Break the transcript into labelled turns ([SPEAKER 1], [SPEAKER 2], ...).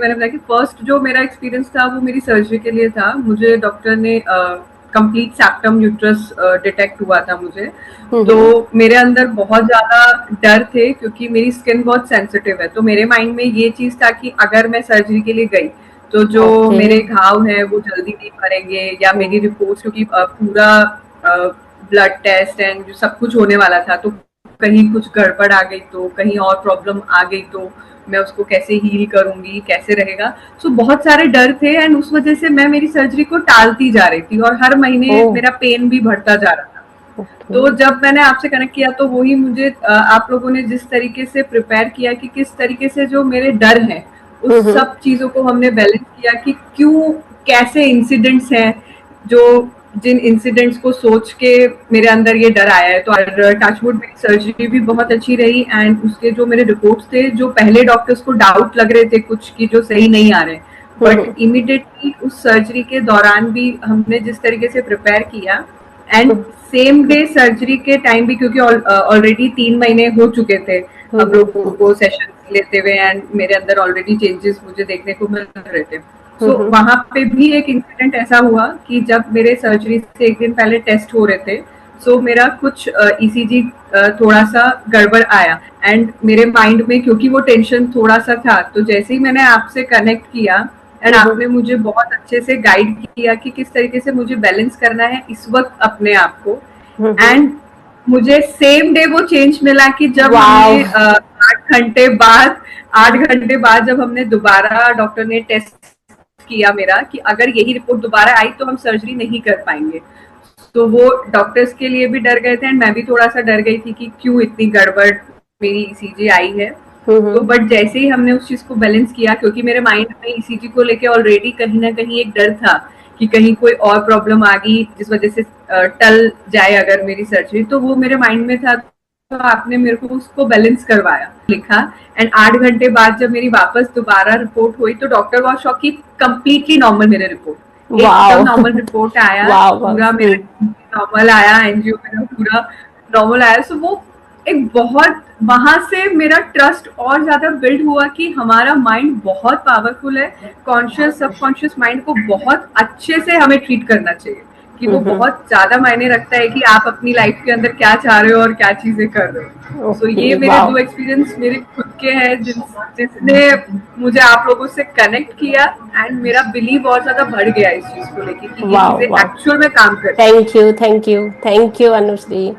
[SPEAKER 1] मैंने बताया कि फर्स्ट जो मेरा एक्सपीरियंस था वो मेरी सर्जरी के लिए था। मुझे डॉक्टर ने कंप्लीट सैप्टम यूट्रस डिटेक्ट हुआ था मुझे। तो
[SPEAKER 2] हम्म।
[SPEAKER 1] मेरे अंदर बहुत ज्यादा डर थे क्योंकि मेरी स्किन बहुत सेंसिटिव है। तो मेरे माइंड में ये चीज था कि अगर मैं सर्जरी के लिए गई तो जो
[SPEAKER 2] ओके।
[SPEAKER 1] मेरे घाव हैं वो जल्दी नहीं भरेंगे, या मेरी
[SPEAKER 2] हम्म।
[SPEAKER 1] रिपोर्ट्स, क्योंकि पूरा ब्लड टेस्ट एंड जो सब कुछ होने वाला था, तो कहीं कुछ गड़बड़ आ गई तो, कहीं और प्रॉब्लम आ गई तो मैं उसको कैसे हील करूंगी, कैसे रहेगा। सो बहुत सारे डर थे एंड उस वजह से मैं मेरी सर्जरी को टालती जा रही थी और हर
[SPEAKER 2] ओ।
[SPEAKER 1] महीने मेरा पेन भी बढ़ता जा रहा था।
[SPEAKER 2] ओके।
[SPEAKER 1] तो जब मैंने आपसे कनेक्ट किया तो वही मुझे आप लोगों ने जिस तरीके से प्रिपेयर किया कि किस तरीके से जो मेरे डर हैं उस
[SPEAKER 2] हम्म।
[SPEAKER 1] सब चीजों को हमने बैलेंस किया कि क्यों, कैसे इंसिडेंट्स हैं जो, जिन इंसिडेंट्स को सोच के मेरे अंदर ये डर आया है। तो टचवुड मेरी सर्जरी भी बहुत अच्छी रही एंड उसके जो मेरे रिपोर्ट्स थे, जो पहले डॉक्टर्स को डाउट लग रहे थे कुछ की जो सही नहीं आ रहे, बट
[SPEAKER 2] हम्म।
[SPEAKER 1] इमिडिएटली उस सर्जरी के दौरान भी हमने जिस तरीके से प्रिपेयर किया and
[SPEAKER 2] hmm.
[SPEAKER 1] Same day surgery के टाइम भी, क्योंकि ऑलरेडी 3 महीने हो चुके थे हम लोगों को सेशन लेते हुए एंड मेरे अंदर ऑलरेडी चेंजेस मुझे देखने को मिल रहे थे। सो वहां पे भी एक इंसिडेंट ऐसा हुआ कि जब मेरे सर्जरी से एक दिन पहले टेस्ट हो रहे थे, सो मेरा कुछ ईसीजी थोड़ा सा गड़बड़ आया एंड मेरे माइंड में क्योंकि वो टेंशन थोड़ा सा था, तो जैसे ही मैंने आपसे कनेक्ट किया एंड आपने मुझे बहुत अच्छे से गाइड किया कि किस तरीके से मुझे बैलेंस करना है इस वक्त अपने आप को। एंड मुझे सेम डे वो चेंज मिला कि जब
[SPEAKER 2] वाओ।
[SPEAKER 1] हमने 8 घंटे बाद जब हमने दोबारा, डॉक्टर ने टेस्ट किया मेरा कि अगर यही रिपोर्ट दोबारा आई तो हम सर्जरी नहीं कर पाएंगे। तो वो डॉक्टर्स के लिए भी डर गए थे एंड मैं भी थोड़ा सा डर गई थी कि क्यों इतनी गड़बड़ मेरी ईसीजी आई है। तो बट जैसे ही हमने उस चीज को बैलेंस किया, क्योंकि मेरे माइंड में ईसीजी को लेके ऑलरेडी कहीं ना कहीं एक डर था कि कहीं कोई और प्रॉब्लम आ गई जिस वजह से टल जाए अगर मेरी सर्जरी, तो वो मेरे माइंड में था। तो आपने मेरे को उसको बैलेंस करवाया, लिखा एंड 8 घंटे बाद जब मेरी वापस दोबारा रिपोर्ट हुई तो डॉक्टर वॉज शॉक की कंप्लीटली नॉर्मल मेरे रिपोर्ट,
[SPEAKER 2] वाओ।
[SPEAKER 1] एकदम नॉर्मल रिपोर्ट आया,
[SPEAKER 2] वाओ वाओ।
[SPEAKER 1] पूरा मेरा नॉर्मल आया, एनजीओ मेरा पूरा नॉर्मल आया। सो वो एक बहुत, वहां से मेरा ट्रस्ट और ज्यादा बिल्ड हुआ कि हमारा माइंड बहुत पावरफुल है, कॉन्शियस सबकॉन्शियस माइंड को बहुत अच्छे से हमें ट्रीट करना चाहिए, कि वो बहुत ज्यादा मायने रखता है कि आप अपनी लाइफ के अंदर क्या चाह रहे हो और क्या चीजें कर रहे हो। So
[SPEAKER 2] okay.
[SPEAKER 1] ये मेरे
[SPEAKER 2] वाओ।
[SPEAKER 1] 2 एक्सपीरियंस मेरे खुद के हैं जिसने मुझे आप लोगों से कनेक्ट किया एंड मेरा बिलीव और ज्यादा बढ़ गया इस चीज को लेके कि ये
[SPEAKER 2] वाओ
[SPEAKER 1] चीजें
[SPEAKER 2] वाओ।
[SPEAKER 1] एक्चुअल में काम करती हैं।
[SPEAKER 2] Thank you, thank you, thank you Anushree.